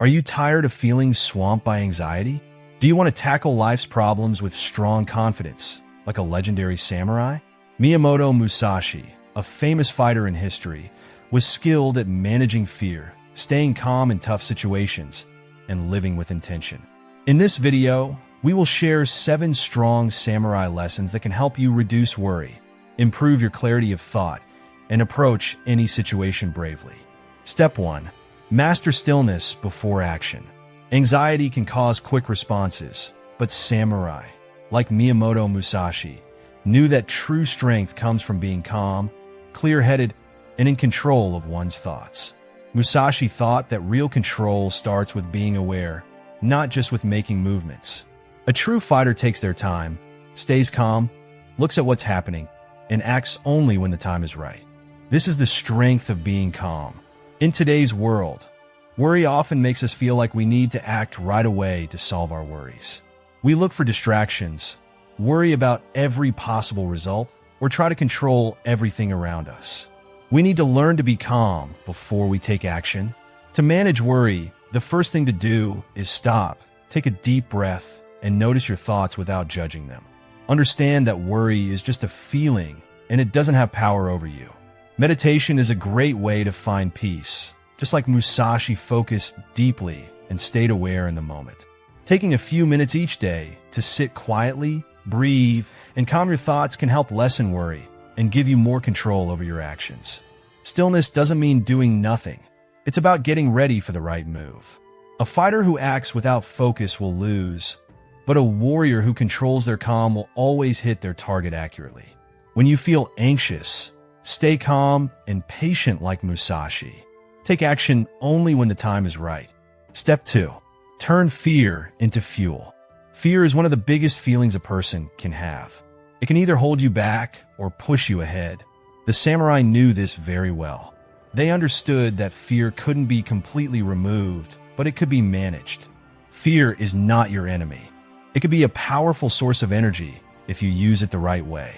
Are you tired of feeling swamped by anxiety? Do you want to tackle life's problems with strong confidence, like a legendary samurai? Miyamoto Musashi, a famous fighter in history, was skilled at managing fear, staying calm in tough situations, and living with intention. In this video, we will share 7 strong samurai lessons that can help you reduce worry, improve your clarity of thought, and approach any situation bravely. Step 1. Master stillness before action. Anxiety can cause quick responses, but samurai, like Miyamoto Musashi, knew that true strength comes from being calm, clear-headed, and in control of one's thoughts. Musashi thought that real control starts with being aware, not just with making movements. A true fighter takes their time, stays calm, looks at what's happening, and acts only when the time is right. This is the strength of being calm. In today's world, worry often makes us feel like we need to act right away to solve our worries. We look for distractions, worry about every possible result, or try to control everything around us. We need to learn to be calm before we take action. To manage worry, the first thing to do is stop, take a deep breath, and notice your thoughts without judging them. Understand that worry is just a feeling, and it doesn't have power over you. Meditation is a great way to find peace, just like Musashi focused deeply and stayed aware in the moment. Taking a few minutes each day to sit quietly, breathe, and calm your thoughts can help lessen worry and give you more control over your actions. Stillness doesn't mean doing nothing. It's about getting ready for the right move. A fighter who acts without focus will lose, but a warrior who controls their calm will always hit their target accurately. When you feel anxious, stay calm and patient like Musashi. Take action only when the time is right. Step 2. Turn fear into fuel. Fear is one of the biggest feelings a person can have. It can either hold you back or push you ahead. The samurai knew this very well. They understood that fear couldn't be completely removed, but it could be managed. Fear is not your enemy. It could be a powerful source of energy if you use it the right way.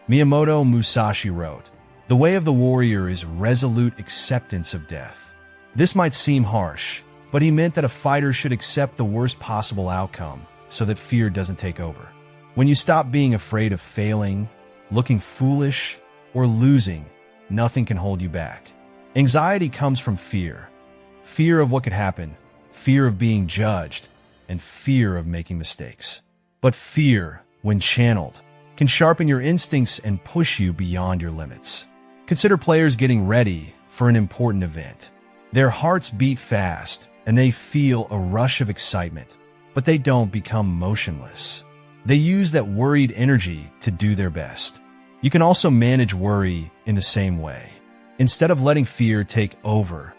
Miyamoto Musashi wrote, "The way of the warrior is resolute acceptance of death." This might seem harsh, but he meant that a fighter should accept the worst possible outcome so that fear doesn't take over. When you stop being afraid of failing, looking foolish, or losing, nothing can hold you back. Anxiety comes from fear. Fear of what could happen, fear of being judged, and fear of making mistakes. But fear, when channeled, can sharpen your instincts and push you beyond your limits. Consider players getting ready for an important event. Their hearts beat fast, and they feel a rush of excitement, but they don't become motionless. They use that worried energy to do their best. You can also manage worry in the same way. Instead of letting fear take over,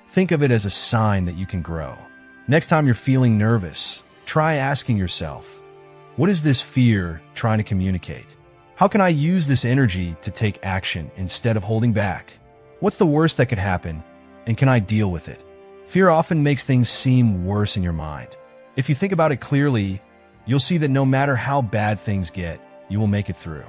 think of it as a sign that you can grow. Next time you're feeling nervous, try asking yourself, what is this fear trying to communicate? How can I use this energy to take action instead of holding back? What's the worst that could happen, and can I deal with it? Fear often makes things seem worse in your mind. If you think about it clearly, you'll see that no matter how bad things get, you will make it through.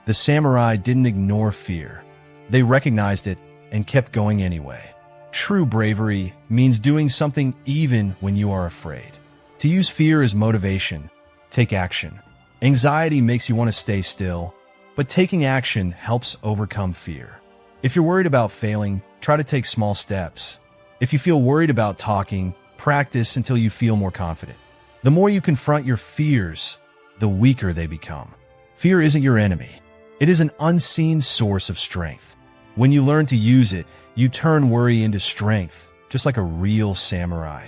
The samurai didn't ignore fear. They recognized it and kept going anyway. True bravery means doing something even when you are afraid. To use fear as motivation, take action. Anxiety makes you want to stay still, but taking action helps overcome fear. If you're worried about failing, try to take small steps. If you feel worried about talking, practice until you feel more confident. The more you confront your fears, the weaker they become. Fear isn't your enemy. It is an unseen source of strength. When you learn to use it, you turn worry into strength, just like a real samurai.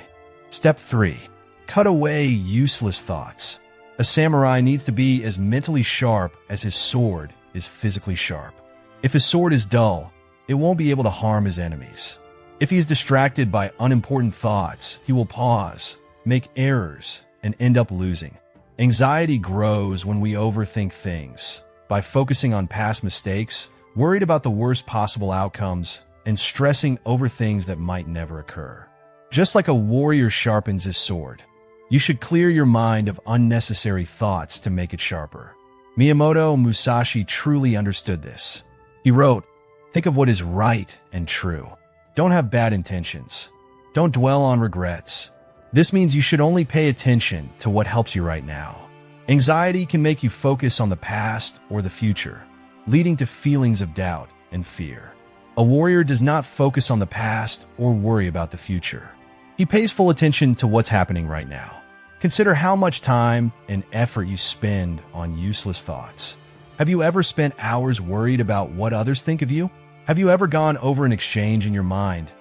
Step 3. Cut away useless thoughts. A samurai needs to be as mentally sharp as his sword is physically sharp. If his sword is dull, it won't be able to harm his enemies. If he is distracted by unimportant thoughts, he will pause, make errors, and end up losing. Anxiety grows when we overthink things. By focusing on past mistakes, worried about the worst possible outcomes, and stressing over things that might never occur. Just like a warrior sharpens his sword, you should clear your mind of unnecessary thoughts to make it sharper. Miyamoto Musashi truly understood this. He wrote, "Think of what is right and true. Don't have bad intentions. Don't dwell on regrets. This means you should only pay attention to what helps you right now. Anxiety can make you focus on the past or the future, leading to feelings of doubt and fear. A warrior does not focus on the past or worry about the future. He pays full attention to what's happening right now. Consider how much time and effort you spend on useless thoughts. Have you ever spent hours worried about what others think of you? Have you ever gone over an exchange in your mind,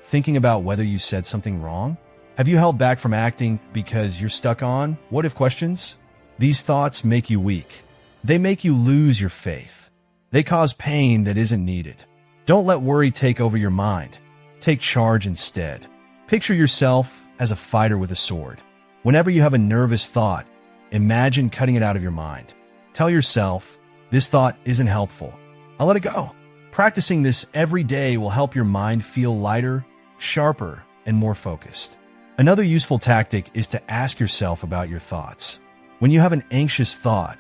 thinking about whether you said something wrong? Have you held back from acting because you're stuck on what-if questions? These thoughts make you weak. They make you lose your faith. They cause pain that isn't needed. Don't let worry take over your mind. Take charge instead. Picture yourself as a fighter with a sword. Whenever you have a nervous thought, imagine cutting it out of your mind. Tell yourself, this thought isn't helpful. I'll let it go. Practicing this every day will help your mind feel lighter, sharper, and more focused. Another useful tactic is to ask yourself about your thoughts. When you have an anxious thought,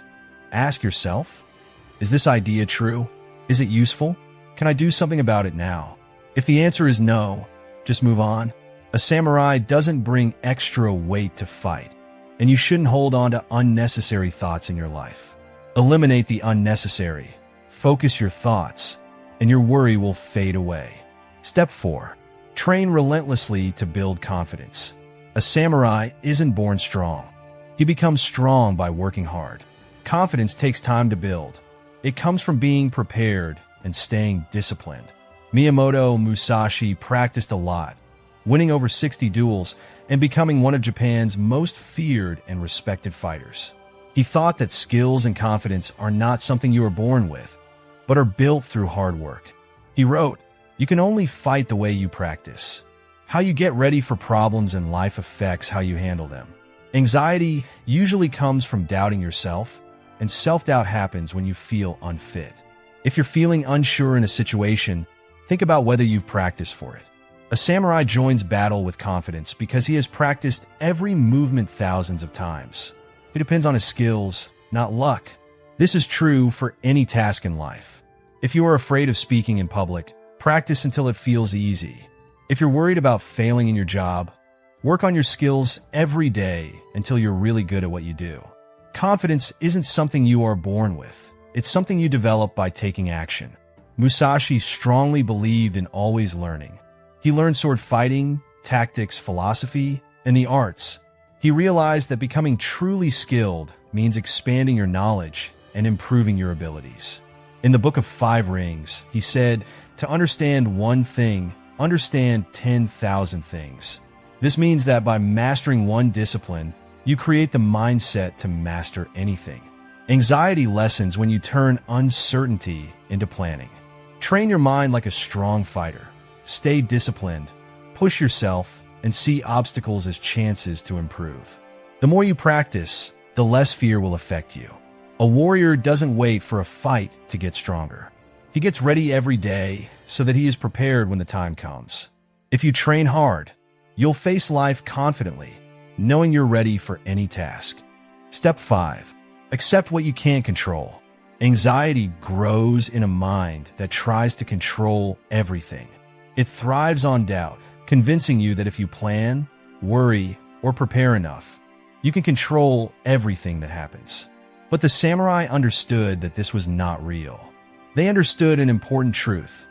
ask yourself, is this idea true? Is it useful? Can I do something about it now? If the answer is no, just move on. A samurai doesn't bring extra weight to fight, and you shouldn't hold on to unnecessary thoughts in your life. Eliminate the unnecessary. Focus your thoughts, and your worry will fade away. Step 4. Train relentlessly to build confidence. A samurai isn't born strong. He becomes strong by working hard. Confidence takes time to build. It comes from being prepared and staying disciplined. Miyamoto Musashi practiced a lot, winning over 60 duels and becoming one of Japan's most feared and respected fighters. He thought that skills and confidence are not something you are born with, but are built through hard work. He wrote, "You can only fight the way you practice. How you get ready for problems in life affects how you handle them." Anxiety usually comes from doubting yourself, and self-doubt happens when you feel unfit. If you're feeling unsure in a situation, think about whether you've practiced for it. A samurai joins battle with confidence because he has practiced every movement thousands of times. He depends on his skills, not luck. This is true for any task in life. If you are afraid of speaking in public, practice until it feels easy. If you're worried about failing in your job, work on your skills every day until you're really good at what you do. Confidence isn't something you are born with. It's something you develop by taking action. Musashi strongly believed in always learning. He learned sword fighting, tactics, philosophy, and the arts. He realized that becoming truly skilled means expanding your knowledge and improving your abilities. In the Book of 5 Rings, he said, "To understand one thing, understand 10,000 things." This means that by mastering one discipline, you create the mindset to master anything. Anxiety lessens when you turn uncertainty into planning. Train your mind like a strong fighter. Stay disciplined, push yourself, and see obstacles as chances to improve. The more you practice, the less fear will affect you. A warrior doesn't wait for a fight to get stronger. He gets ready every day so that he is prepared when the time comes. If you train hard, you'll face life confidently, knowing you're ready for any task. Step 5. Accept what you can't control. Anxiety grows in a mind that tries to control everything. It thrives on doubt, convincing you that if you plan, worry, or prepare enough, you can control everything that happens. But the samurai understood that this was not real. They understood an important truth.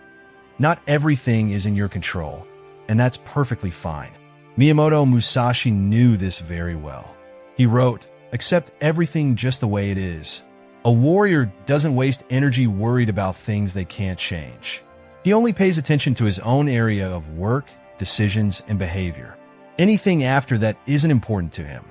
Not everything is in your control, and that's perfectly fine. Miyamoto Musashi knew this very well. He wrote, "Accept everything just the way it is." A warrior doesn't waste energy worried about things they can't change. He only pays attention to his own area of work, decisions, and behavior. Anything after that isn't important to him.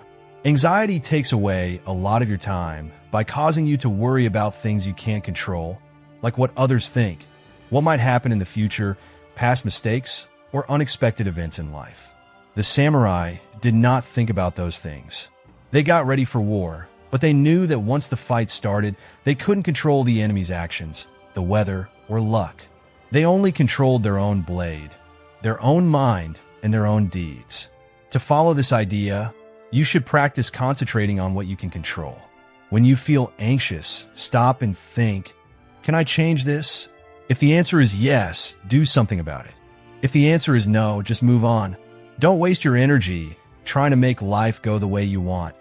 Anxiety takes away a lot of your time by causing you to worry about things you can't control, like what others think, what might happen in the future, past mistakes, or unexpected events in life. The samurai did not think about those things. They got ready for war, but they knew that once the fight started, they couldn't control the enemy's actions, the weather, or luck. They only controlled their own blade, their own mind, and their own deeds. To follow this idea, you should practice concentrating on what you can control. When you feel anxious, stop and think, can I change this? If the answer is yes, do something about it. If the answer is no, just move on. Don't waste your energy trying to make life go the way you want.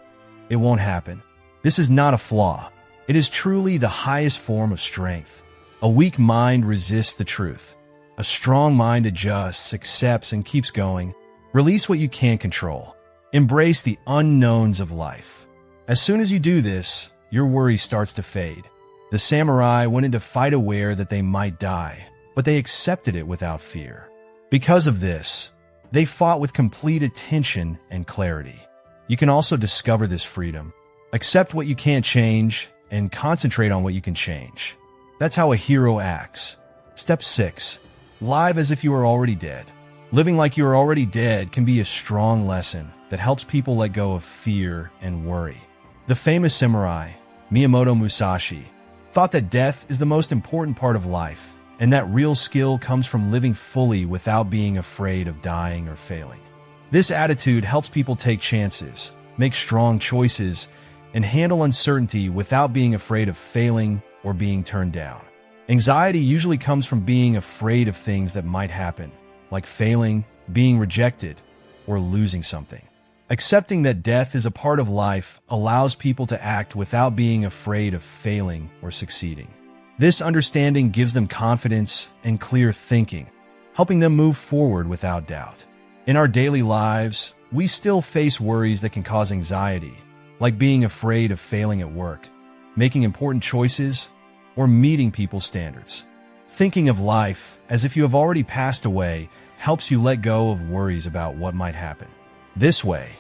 It won't happen. This is not a flaw. It is truly the highest form of strength. A weak mind resists the truth. A strong mind adjusts, accepts, and keeps going. Release what you can't control. Embrace the unknowns of life. As soon as you do this, your worry starts to fade. The samurai went into fight aware that they might die, but they accepted it without fear. Because of this, they fought with complete attention and clarity. You can also discover this freedom. Accept what you can't change and concentrate on what you can change. That's how a hero acts. Step 6. Live as if you are already dead. Living like you are already dead can be a strong lesson that helps people let go of fear and worry. The famous samurai, Miyamoto Musashi, thought that death is the most important part of life, and that real skill comes from living fully without being afraid of dying or failing. This attitude helps people take chances, make strong choices, and handle uncertainty without being afraid of failing or being turned down. Anxiety usually comes from being afraid of things that might happen, like failing, being rejected, or losing something. Accepting that death is a part of life allows people to act without being afraid of failing or succeeding. This understanding gives them confidence and clear thinking, helping them move forward without doubt. In our daily lives, we still face worries that can cause anxiety, like being afraid of failing at work, making important choices, or meeting people's standards. Thinking of life as if you have already passed away helps you let go of worries about what might happen. This way,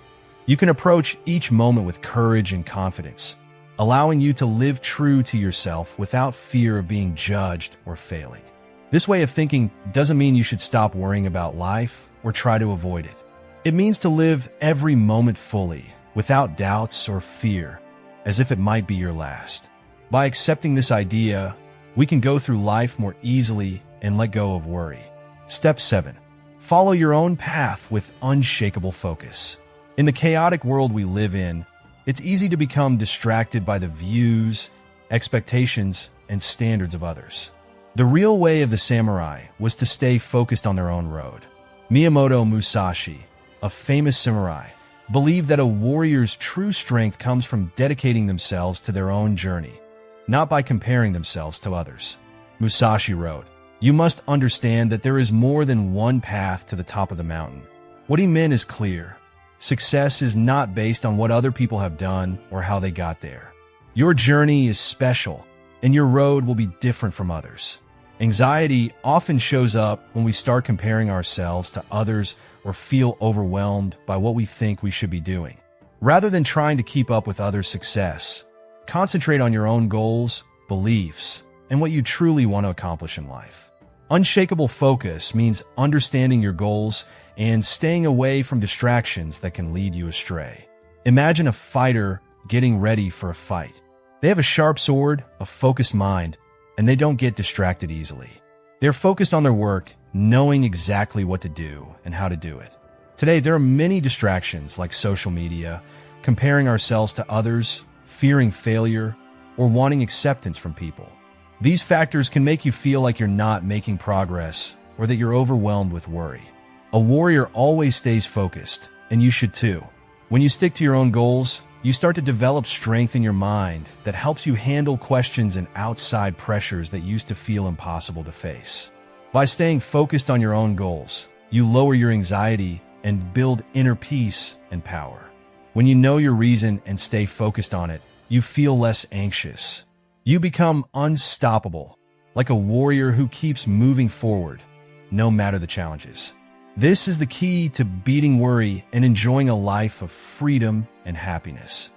you can approach each moment with courage and confidence, allowing you to live true to yourself without fear of being judged or failing. This way of thinking doesn't mean you should stop worrying about life or try to avoid it. It means to live every moment fully, without doubts or fear, as if it might be your last. By accepting this idea, we can go through life more easily and let go of worry. Step 7. Follow your own path with unshakable focus. In the chaotic world we live in, it's easy to become distracted by the views, expectations, and standards of others. The real way of the samurai was to stay focused on their own road. Miyamoto Musashi, a famous samurai, believed that a warrior's true strength comes from dedicating themselves to their own journey, not by comparing themselves to others. Musashi wrote, "You must understand that there is more than one path to the top of the mountain." What he meant is clear. Success is not based on what other people have done or how they got there. Your journey is special, and your road will be different from others. Anxiety often shows up when we start comparing ourselves to others or feel overwhelmed by what we think we should be doing. Rather than trying to keep up with others' success, concentrate on your own goals, beliefs, and what you truly want to accomplish in life. Unshakable focus means understanding your goals and staying away from distractions that can lead you astray. Imagine a fighter getting ready for a fight. They have a sharp sword, a focused mind, and they don't get distracted easily. They're focused on their work, knowing exactly what to do and how to do it. Today, there are many distractions like social media, comparing ourselves to others, fearing failure, or wanting acceptance from people. These factors can make you feel like you're not making progress or that you're overwhelmed with worry. A warrior always stays focused, and you should too. When you stick to your own goals, you start to develop strength in your mind that helps you handle questions and outside pressures that used to feel impossible to face. By staying focused on your own goals, you lower your anxiety and build inner peace and power. When you know your reason and stay focused on it, you feel less anxious. You become unstoppable, like a warrior who keeps moving forward, no matter the challenges. This is the key to beating worry and enjoying a life of freedom and happiness.